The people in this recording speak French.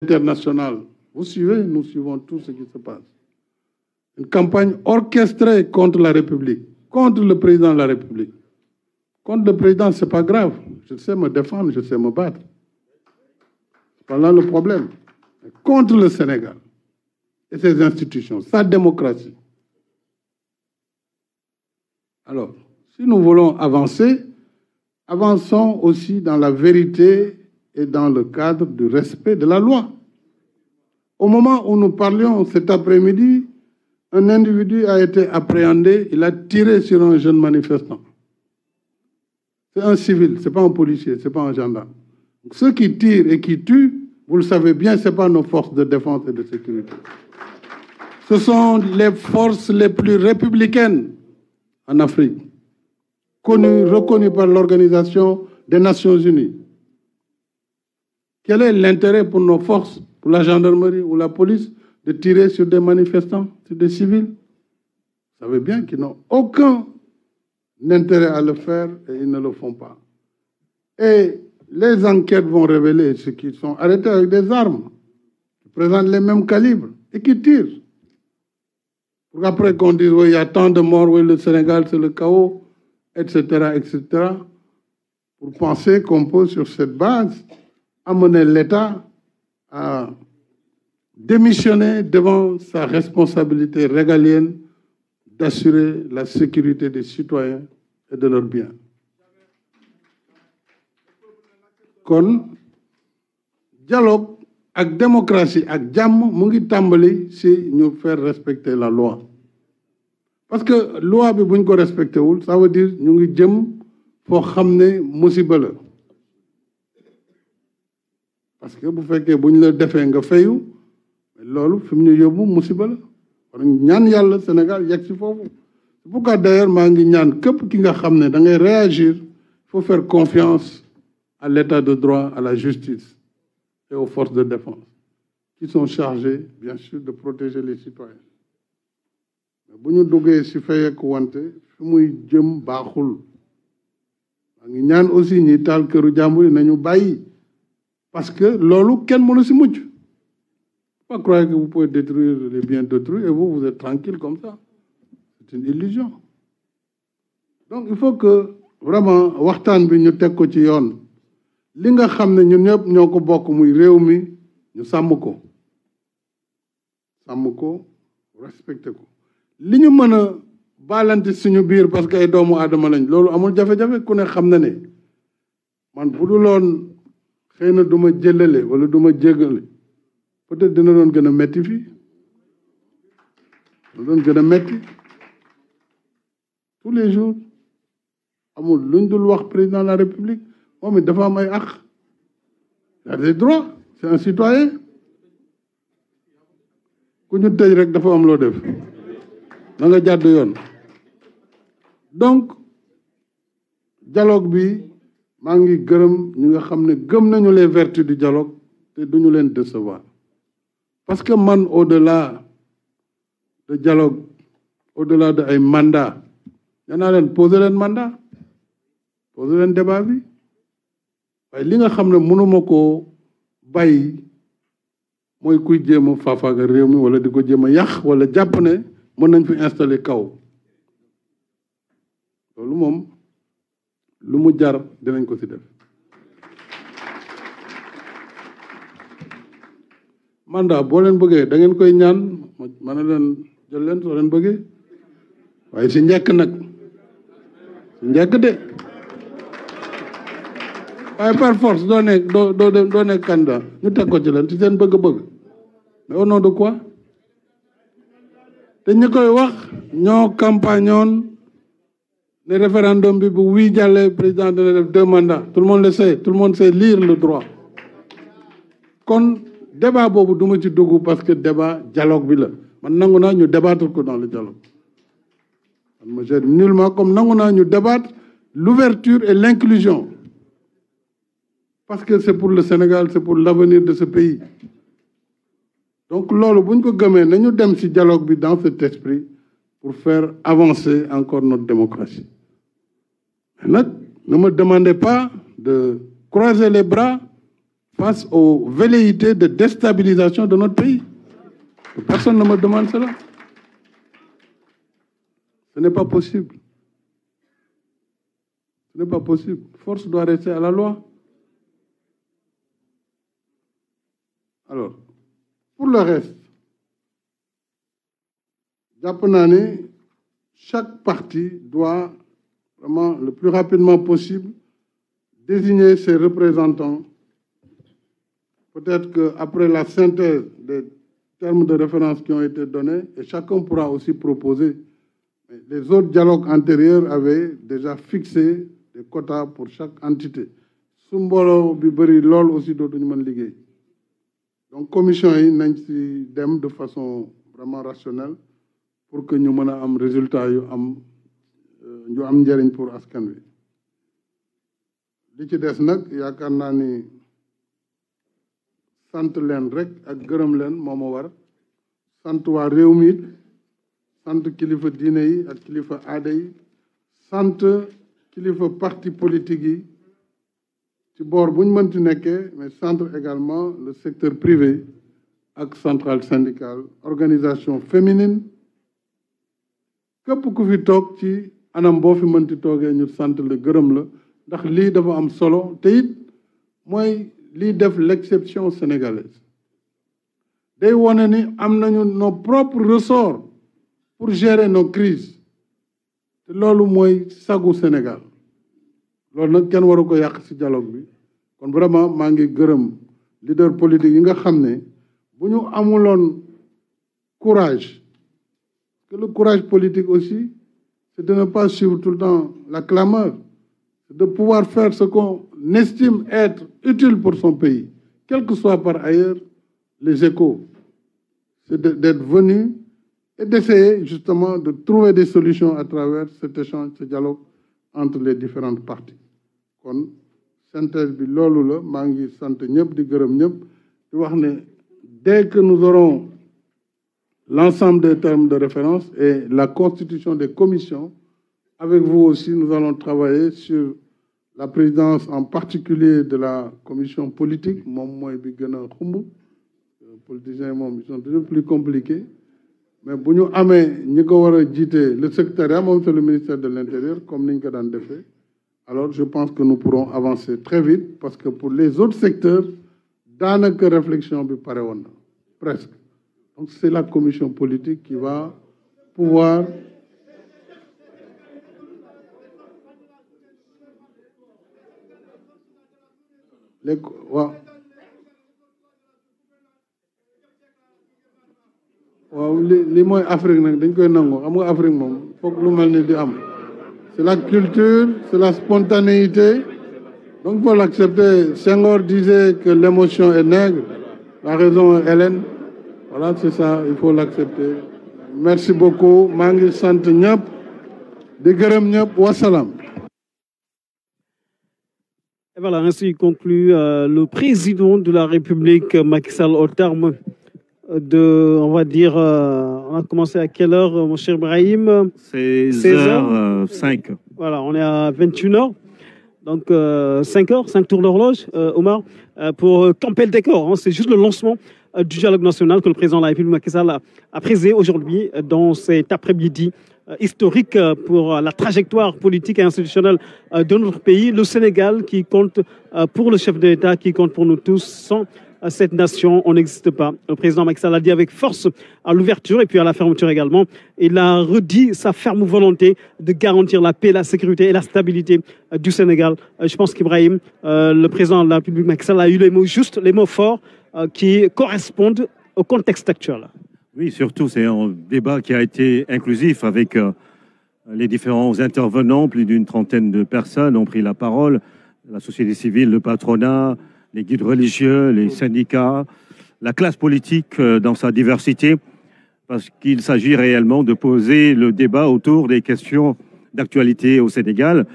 internationale. Vous suivez, nous suivons tout ce qui se passe. Une campagne orchestrée contre la République, contre le président de la République. Contre le président, ce n'est pas grave. Je sais me défendre, je sais me battre. C'est pas là le problème. Contre le Sénégal et ses institutions, sa démocratie. Alors, si nous voulons avancer, avançons aussi dans la vérité et dans le cadre du respect de la loi. Au moment où nous parlions cet après-midi, un individu a été appréhendé, il a tiré sur un jeune manifestant. C'est un civil, ce n'est pas un policier, ce n'est pas un gendarme. Donc, ceux qui tirent et qui tuent, vous le savez bien, ce n'est pas nos forces de défense et de sécurité. Ce sont les forces les plus républicaines en Afrique, connues, reconnues par l'Organisation des Nations Unies. Quel est l'intérêt pour nos forces, pour la gendarmerie ou la police, de tirer sur des manifestants, sur des civils? Vous savez bien qu'ils n'ont aucun intérêt à le faire et ils ne le font pas. Et les enquêtes vont révéler ceux qui sont arrêtés avec des armes, qui présentent les mêmes calibres et qui tirent. Pour après qu'on dise, oui, il y a tant de morts, oui, le Sénégal, c'est le chaos, etc., etc., pour penser qu'on peut, sur cette base, amener l'État à démissionner devant sa responsabilité régalienne d'assurer la sécurité des citoyens et de leurs biens. Kon dialogue ak démocratie ak jàmm mu ngi tàmbali si ñu faire respecter la loi. Parce que loi bi buñ ko respecté wul, ça veut dire ñu ngi jëm foo xam ne musiba la. Parce que bu fekkee buñ la defee nga fayu, loolu fi mu ñu yóbbu musiba la. War ñaan yàlla Sénégal yegg si foofu. C'est pourquoi d'ailleurs maa ngi ñaan képp ki nga xam ne da ngay réagir, il faut faire confiance à l'état de droit, à la justice et aux forces de défense, qui sont chargées, bien sûr, de protéger les citoyens. Mais bu ñu duggee si fayeeku wante fi muy jëm baaxul. maa ngi ñaan aussi ñi taal këru jàmbur yi nañu bàyyi, parce que loolu kenn mënu si mucc. Pas croire que vous pouvez détruire les biens d'autrui et vous êtes tranquille comme ça. C'est une illusion. Donc il faut que vraiment waxtaan bi ñu teg ko ci yoon. Li nga xam ne ñun ñëpp ñoo ko bokk muy réew mi ñu sàmm ko respecté ko. Li ñu mën a baalante suñu biir parce que ay doomu aadama lañ loolu amul jafe-jafe ku ne xam na ne man bu dul woon xëy na du ma jëlale wala du ma jégale peut-être dina doon gën a metti fii dina doon gën a metti tous les jours amul luñ dul wax président de la République moom it dafa am ay àq, il a des droits, c'est un citoyen. ku ñu tëj rek dafa am loo def na nga jàdd yoon. Donc dialogue bi maa ngi gërëm ñi nga xam ne gëm nañu les vertus du dialogue te duñu leen décevoir. Parce que man au-delà de dialogue, au-delà de ay mandat danaa leen poser leen mandat, poser leen débat bi. waaye li nga xam ne mënuma koo bàyyi mooy kuy jéem a faafaaga réew mi wala di ko jéem a yàq wala jàpp ne mën nañ fi installer kaw. loolu moom lu mu jar dinañ ko ci def. mandat boo leen bëggee da ngeen koy ñaan ma ne leen jël leen soo leen bëggee waaye si njëkk nag si njëkk de. waaye par force doo nekk candidat ñu teg ko ci leen ci seen bëgg-bëgg mais au nom de quoi? te ñi koy wax ñoo campagnoon ne référendum bi bu wii jàllee président dina def 2 mandats tout le monde le sait, tout le monde sait lire le droit. kon débat boobu du ma ci dugg parce que débat dialogue bi la man nangu naa ñu débattre ko dans le dialogue. man ma gère nullement comme nangu naa ñu débattre l'ouverture et l'inclusion. Parce que c'est pour le Sénégal, c'est pour l'avenir de ce pays. Donc, loolu bu ñu ko gëmee nañu dem ci dialogue bi dans cet esprit pour faire avancer encore notre démocratie. Mais nag ne me demandez pas de croiser les bras face aux velléités de déstabilisation de notre pays. Personne ne me demande cela. Ce n'est pas possible. Ce n'est pas possible. Force doit rester à la loi. Alors, pour le reste, Japonais, chaque parti doit vraiment le plus rapidement possible désigner ses représentants. Peut-être qu'après la synthèse des termes de référence qui ont été donnés, et chacun pourra aussi proposer. Les autres dialogues antérieurs avaient déjà fixé des quotas pour chaque entité. Sumbolo Biberi Lol aussi d'autres liggéey. Donc commission yi nañ ci dem de façon vraiment rationnelle pour que ñu mën a am résultat yu am njëriñ pour askan wi. Li ci des nag yaakaar naa ni sant leen rek ak gërëm leen moo ma war sant waa réew mi it sant kilifa diine yi ak kilifa aada yi sant kilifa parti politique yi ci boor bu ñu mënti nekkee mais centre également le secteur privé ak centrale syndicale organisation féminine képp ku fi toog ci anam boo fi mënti toogee ñu sant la gërëm la ndax lii dafa am solo te it mooy lii def l'exception sénégalaise day wone ni am nañu nos propres ressorts pour gérer nos crises te loolu mooy sagu Sénégal loolu nag kenn waru ko yàq ci dialogue bi kon vraiment maa ngi gërëm leader politique yi nga xam ne bu ñu amuloon courage que le courage politique aussi c'est de ne pas suivre tout le temps la clameur, c'est de pouvoir faire ce qu'on estime être utile pour son pays, quel que soit par ailleurs les échos. C'est d'être venu et d'essayer justement de trouver des solutions à travers cet échange, ce dialogue entre les différentes parties. Kon synthèse bi loolu la maa ngi sant ñëpp di gërëm ñëpp di wax ne dès que nous aurons l'ensemble des termes de référence et la constitution des commissions, avec vous aussi, nous allons travailler sur la présidence en particulier de la commission politique. Moom mooy bi gën a xumb politiciens moom ils sont toujours plus compliqués mais bu ñu amee ñi ko war a jiite le secrétariat moom c'est le ministère de l'Intérieur comme ni ñu ko daan defee alors je pense que nous pourrons avancer très vite parce que pour les autres secteurs daanaka réflexion bi pare woon na presque. Donc c'est la commission politique qui va pouvoir waaw li mooy Afrique nag dañ koy nangu xam nga Afrique moom foog lu mel ni di am c'est la culture c'est la spontanéité donc il faut l'accepter. Senghor disait que l'émotion est nègre, la raison est hellène. Voilà, c'est ça, il faut l'accepter. Merci beaucoup. maa ngi sant ñëpp di gërëm ñëpp wasalaam. Et voilà, ainsi conclut le président de la République, Macky Sall, au terme de, on va dire, on a commencé à quelle heure, mon cher Brahim? 16h05. Voilà, on est à 21h. Donc 5 heures, 5 tours d'horloge, Omar, pour camper le décor. Hein. C'est juste le lancement du dialogue national que le président de la République, Macky Sall, a présidé aujourd'hui dans cet après-midi historique pour la trajectoire politique et institutionnelle de notre pays. Le Sénégal qui compte pour le chef de l'État, qui compte pour nous tous. Sans cette nation, on n'existe pas. Le président Macky Sall a dit avec force à l'ouverture et puis à la fermeture également. Il a redit sa ferme volonté de garantir la paix, la sécurité et la stabilité du Sénégal. Je pense qu'Ibrahim, le président de la République Macky Sall, a eu les mots justes, les mots forts qui correspondent au contexte actuel. Oui, surtout, c'est un débat qui a été inclusif avec les différents intervenants. Plus d'une trentaine de personnes ont pris la parole. La société civile, le patronat, les guides religieux, les syndicats, la classe politique dans sa diversité, parce qu'il s'agit réellement de poser le débat autour des questions d'actualité au Sénégal.